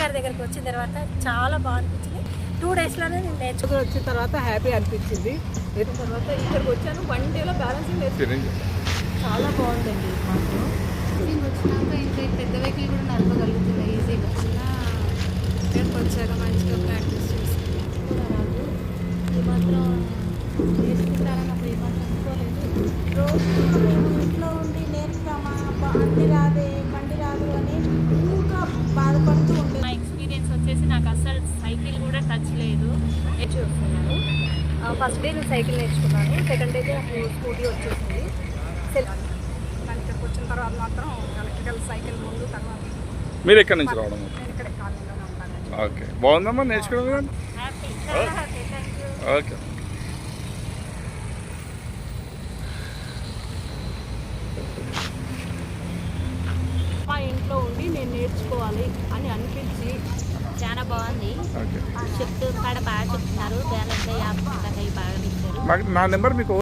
Sir దగ్గరికి వచ్చిన తర్వాత చాలా బాగా అనిపించింది. 2 డేస్లోనే నేను నేర్చుకుని వచ్చిన తర్వాత హ్యాపీ అనిపించింది. వచ్చిన తర్వాత ఇక్కడికి వచ్చాను, 1 డేలో బ్యాలెన్సింగ్ నేర్చుకున్నాను. చాలా బాగుందండి మాకు. వచ్చినాక ఇంకా పెద్ద వెహికల్ కూడా నడపగలుగుతున్నాయి ఈజీగా. ఇక్కడికి వచ్చాక మంచిగా ప్రాక్టీస్ చేసుకుని కూడా రాదు. ఈ మాత్రం నేర్చుకుంటారని అప్పుడు ఏమాత్రం అనుకోలేదు. రోజు మేము ఇంట్లో ఉండి నేర్పుతామా, బండి రాదే బండి రాదు అని ఇంకా బాధపడుతూ ఉండేది. నా ఎక్స్పీరియన్స్ వచ్చేసి నాకు అసలు సైకిల్ కూడా టచ్ లేదు. నేర్చుకున్నాను. ఫస్ట్ డే నేను సైకిల్ నేర్చుకున్నాను, సెకండ్ డే నాకు స్కూటీ వచ్చేసింది. కానీ ఇక్కడికి వచ్చిన తర్వాత మాత్రం ఎలక్ట్రికల్ సైకిల్ ముందు తర్వాత మీరు ఎక్కడి నుంచి రావడం? నేను ఇక్కడ కాలనీలోనే ఉంటాను. ఓకే, బాగుందమ్మా నేర్చుకోవడం కానీ. హ్యాపీ. Thank you. ఓకే. మా ఇంట్లో ఉండి నేను నేర్చుకోవాలి అని అనిపించి చాలా బాగుంది. ఓకే, చెప్తూ కూడా బాగా చెప్తున్నారు. బ్యాలెన్స్ అయ్యి బాగా ఇచ్చారు. నా నెంబర్ మీకు